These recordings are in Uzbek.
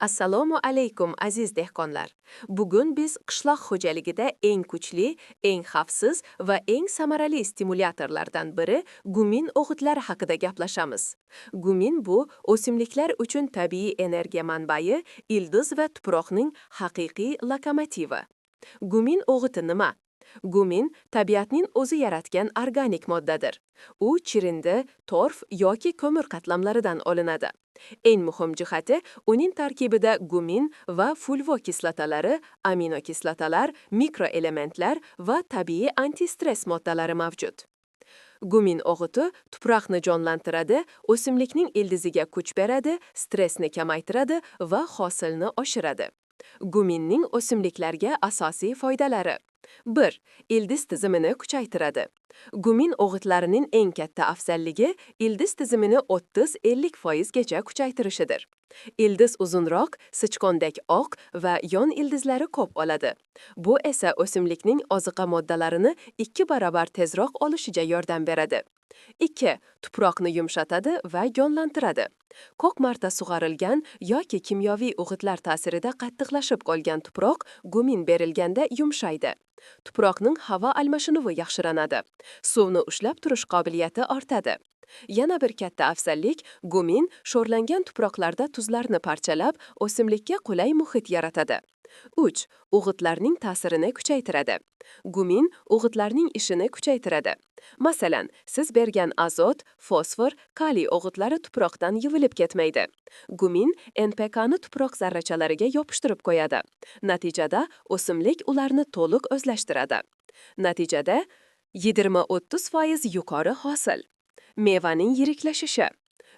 Assalomu alaykum aziz dehqonlar. Bugun biz qishloq xo'jaligida eng kuchli, eng xavfsiz va eng samarali stimulyatorlardan biri gumin o'g'itlari haqida gaplashamiz. Gumin bu o'simliklar uchun tabiiy energiya manbai, ildiz va tuproqning haqiqiy lokomotivi. Gumin o'g'iti nima? Gumin tabiatning o'zi yaratgan organik moddadir. U chirindi, torf yoki ko'mir qatlamlaridan olinadi. Eng muhim jihati, uning tarkibida gumin va fulvo kislotalari, aminokislotalar, mikroelementlar va tabiiy antistress moddalari mavjud. Gumin o'g'iti tuproqni jonlantiradi, o'simlikning ildiziga kuch beradi, stressni kamaytiradi va hosilni oshiradi. Guminning o'simliklarga asosiy foydalari. 1. Ildiz tizimini kuchaytiradi. Gumin o'g'itlarining eng katta afzalligi ildiz tizimini 30-50% gacha kuchaytirishidir. Ildiz uzunroq, sichqondek oq va yon ildizlari ko'p oladi. Bu esa o'simlikning oziqa moddalarini 2 barobar tezroq olishiga yordam beradi. 2. Tuproqni yumshatadi va jonlantiradi. Ko'p marta sug'orilgan yoki kimyoviy o'g'itlar ta'sirida qattiqlashib qolgan tuproq gumin berilganda yumshaydi. Tuproqning havo almashinuvi yaxshilanadi. Suvni ushlab turish qobiliyati ortadi. Yana bir katta afzallik, gumin sho'rlangan tuproqlarda tuzlarni parchalab, o'simlikka qulay muhit yaratadi. 3. O'g'itlarning ta'sirini kuchaytiradi. Gumin o'g'itlarning ishini kuchaytiradi. Masalan, siz bergan azot, fosfor, kaliy o'g'itlari tuproqdan yuvilib ketmaydi. Gumin NPKni tuproq zarrachalariga yopishtirib qo'yadi. Natijada o'simlik ularni to'liq o'zlashtiradi. Natijada 20-30% yuqori hosil. Mevaning yiriklashishi.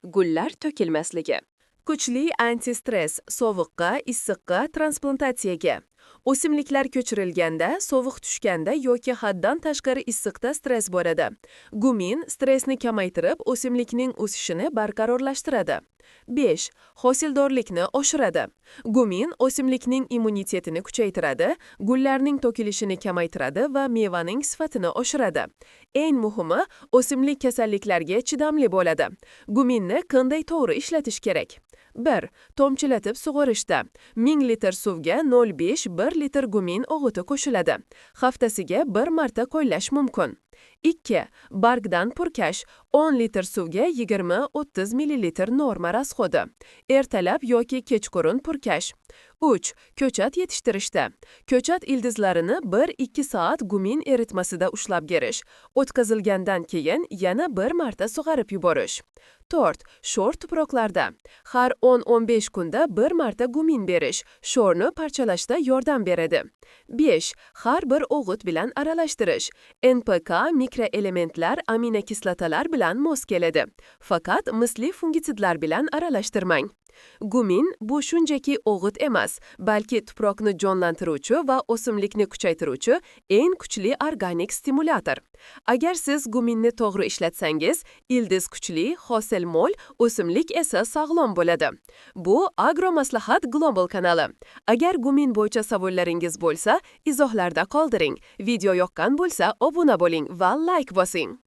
Gullar to'kilmasligi. Kuchli antistress sovuqqa, issiqqa, transplantatsiyaga. O'simliklar ko'chirilganda, sovuq tushganda yoki haddan tashqari issiqda stress bo'ladi. Gumin stressni kamaytirib, o'simlikning o'sishini barqarorlashtiradi. 5. Hosildorlikni oshiradi. Gumin o'simlikning immunitetini kuchaytiradi, gullarning to'kilishini kamaytiradi va mevaning sifatini oshiradi. Eng muhimi, o'simlik kasalliklarga chidamli bo'ladi. Guminni qanday to'g'ri ishlatish kerak? 1. Tomchilatib sug'orishda. 1000 litr suvga 0,5-1 litr gumin o'g'iti qo'shiladi. Haftasiga 1 marta qo'llash mumkin. 2. Bargdan purkash. 10 litr suvga 20-30 ml norma rasxodi. Ertalab yoki kechqurun purkash. 3. Ko'chat yetishtirishda. Ko'chat ildizlarini 1-2 soat gumin eritmasida ushlab gerish. O'tkazilgandan keyin yana 1 marta sug'orib yuborish. 4. Sho'r tuproqlarda. Har 10-15 kunda 1 marta gumin berish, sho'rni parchalashda yordam beradi. 5. Har bir o'g'it bilan aralashtirish. NPK mikroelementlar, aminokislotalar bilan mos keladi. Faqat misli fungitsidlar bilan aralashtirmang. Gumin bu shunchaki o'g'it emas, balki tuproqni jonlantiruvchi va o'simlikni kuchaytiruvchi eng kuchli organik stimulyator. Agar siz guminni to'g'ri ishlatsangiz, ildiz kuchli, hosil mo'l, o'simlik esa sog'lom bo'ladi. Bu Agromaslahat Global kanali. Agar gumin bo'yicha savollaringiz bo'lsa, izohlarda qoldiring. Video yoqqan bo'lsa, obuna bo'ling va like bosing.